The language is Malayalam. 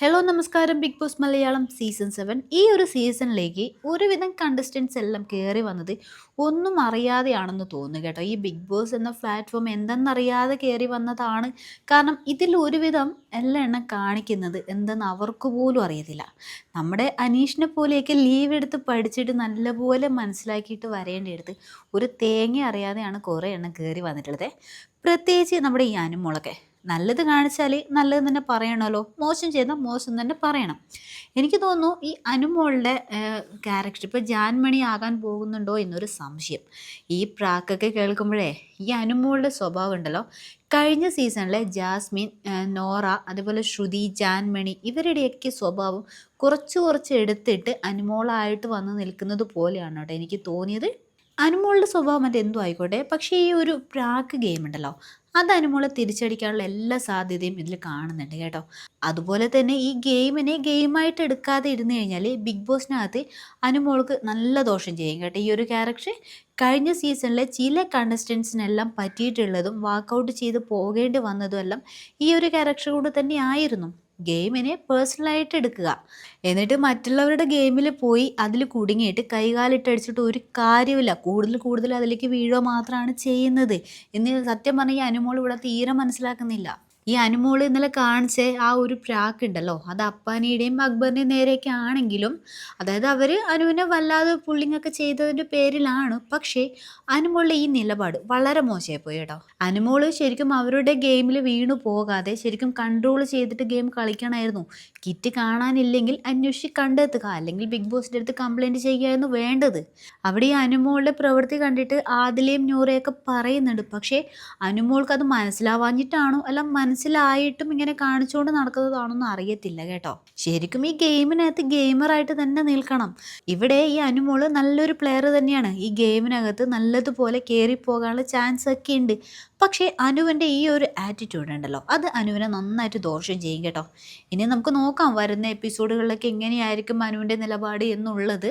ഹലോ നമസ്കാരം. ബിഗ് ബോസ് മലയാളം സീസൺ 7 ഈ ഒരു സീസണിലേക്ക് ഒരുവിധം കണ്ടസ്റ്റൻസ് എല്ലാം കയറി വന്നത് ഒന്നും അറിയാതെയാണെന്ന് തോന്നുന്നു കേട്ടോ. ഈ ബിഗ് ബോസ് എന്ന പ്ലാറ്റ്ഫോം എന്തെന്നറിയാതെ കയറി വന്നതാണ്. കാരണം ഇതിൽ ഒരുവിധം എല്ലാ എണ്ണം കാണിക്കുന്നത് എന്തെന്ന് അവർക്ക് പോലും അറിയത്തില്ല. നമ്മുടെ അനീഷിനെ പോലെയൊക്കെ ലീവ് എടുത്ത് പഠിച്ചിട്ട് നല്ലപോലെ മനസ്സിലാക്കിയിട്ട് വരേണ്ടിയെടുത്ത് ഒരു തേങ്ങ അറിയാതെയാണ് കുറേ എണ്ണം കയറി വന്നിട്ടുള്ളത്. പ്രത്യേകിച്ച് നമ്മുടെ ഈ അനുമോളൊക്കെ നല്ലത് കാണിച്ചാൽ നല്ലത് തന്നെ പറയണമല്ലോ, മോശം ചെയ്താൽ മോശം തന്നെ പറയണം. എനിക്ക് തോന്നുന്നു ഈ അനുമോളുടെ ക്യാരക്ടർ ഇപ്പോൾ ജാൻമണി ആകാൻ പോകുന്നുണ്ടോ എന്നൊരു സംശയം. ഈ പ്രാക്കൊക്കെ കേൾക്കുമ്പോഴേ ഈ അനുമോളുടെ സ്വഭാവം ഉണ്ടല്ലോ, കഴിഞ്ഞ സീസണിലെ ജാസ്മിൻ, നോറ, അതുപോലെ ശ്രുതി, ജാൻമണി ഇവരുടെയൊക്കെ സ്വഭാവം കുറച്ച് എടുത്തിട്ട് അനുമോളായിട്ട് വന്ന് നിൽക്കുന്നത് പോലെയാണ് കേട്ടോ എനിക്ക് തോന്നിയത്. അനുമോളുടെ സ്വഭാവം മറ്റെന്തോ ആയിക്കോട്ടെ, പക്ഷേ ഈ ഒരു പ്രാക്ക് ഗെയിം ഉണ്ടല്ലോ, അത് അനുമോളെ തിരിച്ചടിക്കാനുള്ള എല്ലാ സാധ്യതയും ഇതിൽ കാണുന്നുണ്ട് കേട്ടോ. അതുപോലെ തന്നെ ഈ ഗെയിമിനെ ഗെയിമായിട്ട് എടുക്കാതെ ഇരുന്ന് കഴിഞ്ഞാൽ ബിഗ് ബോസിനകത്ത് അനുമോൾക്ക് നല്ല ദോഷം ചെയ്യും കേട്ടോ. ഈ ഒരു ക്യാരക്ടർ കഴിഞ്ഞ സീസണിലെ ചില കണ്ടസ്റ്റൻസിനെല്ലാം പറ്റിയിട്ടുള്ളതും വാക്കൗട്ട് ചെയ്ത് പോകേണ്ടി വന്നതും എല്ലാം ഈ ഒരു ക്യാരക്ടർ കൊണ്ട് തന്നെ ആയിരുന്നു. ഗെയിമിനെ പേഴ്സണലായിട്ട് എടുക്കുക, എന്നിട്ട് മറ്റുള്ളവരുടെ ഗെയിമിൽ പോയി അതിൽ കുടുങ്ങിയിട്ട് കൈകാലിട്ടടിച്ചിട്ട് ഒരു കാര്യമില്ല, കൂടുതൽ അതിലേക്ക് വീഴുക മാത്രമാണ് ചെയ്യുന്നത് എന്ന് സത്യം പറഞ്ഞാൽ ഈ അനുമോൾ ഇവിടെ തീരെ മനസ്സിലാക്കുന്നില്ല. ഈ അനുമോൾ ഇന്നലെ കാണിച്ച ആ ഒരു പ്രാക്ക് ഉണ്ടല്ലോ, അത് അപ്പാനിയുടെയും അക്ബറിൻ്റെയും നേരെയൊക്കെ ആണെങ്കിലും, അതായത് അവർ അനുവിനെ വല്ലാതെ പുള്ളിങ്ങൊക്കെ ചെയ്തതിൻ്റെ പേരിലാണ്. പക്ഷേ അനുമോളുടെ ഈ നിലപാട് വളരെ മോശമായി പോയി കേട്ടോ. അനുമോൾ ശരിക്കും അവരുടെ ഗെയിമിൽ വീണു പോകാതെ ശരിക്കും കൺട്രോൾ ചെയ്തിട്ട് ഗെയിം കളിക്കണമായിരുന്നു. കിറ്റ് കാണാനില്ലെങ്കിൽ അന്വേഷിച്ച് കണ്ടെത്തുക, അല്ലെങ്കിൽ ബിഗ് ബോസിൻ്റെ അടുത്ത് കംപ്ലൈൻറ്റ് ചെയ്യുകയായിരുന്നു വേണ്ടത്. അവിടെ ഈ അനുമോളുടെ പ്രവൃത്തി കണ്ടിട്ട് ആദിലയും നൂറയൊക്കെ പറയുന്നുണ്ട്. പക്ഷേ അനുമോൾക്ക് അത് മനസ്സിലാവാഞ്ഞിട്ടാണോ അല്ല മനസ്സിലായിട്ടും ഇങ്ങനെ കാണിച്ചുകൊണ്ട് നടക്കുന്നതാണോന്ന് അറിയത്തില്ല കേട്ടോ. ശരിക്കും ഈ ഗെയിമിനകത്ത് ഗെയിമറായിട്ട് തന്നെ നിൽക്കണം. ഇവിടെ ഈ അനുമോള് നല്ലൊരു പ്ലെയർ തന്നെയാണ്. ഈ ഗെയിമിനകത്ത് നല്ലതുപോലെ കയറിപ്പോകാനുള്ള ചാൻസ് ഒക്കെ ഉണ്ട്. പക്ഷേ അനുവിൻ്റെ ഈ ഒരു ആറ്റിറ്റ്യൂഡ് ഉണ്ടല്ലോ, അത് അനുവിനെ നന്നായിട്ട് ദോഷം ചെയ്യും കേട്ടോ. ഇനി നമുക്ക് നോക്കാം വരുന്ന എപ്പിസോഡുകളിലൊക്കെ എങ്ങനെയായിരിക്കും അനുവിൻ്റെ നിലപാട് എന്നുള്ളത്.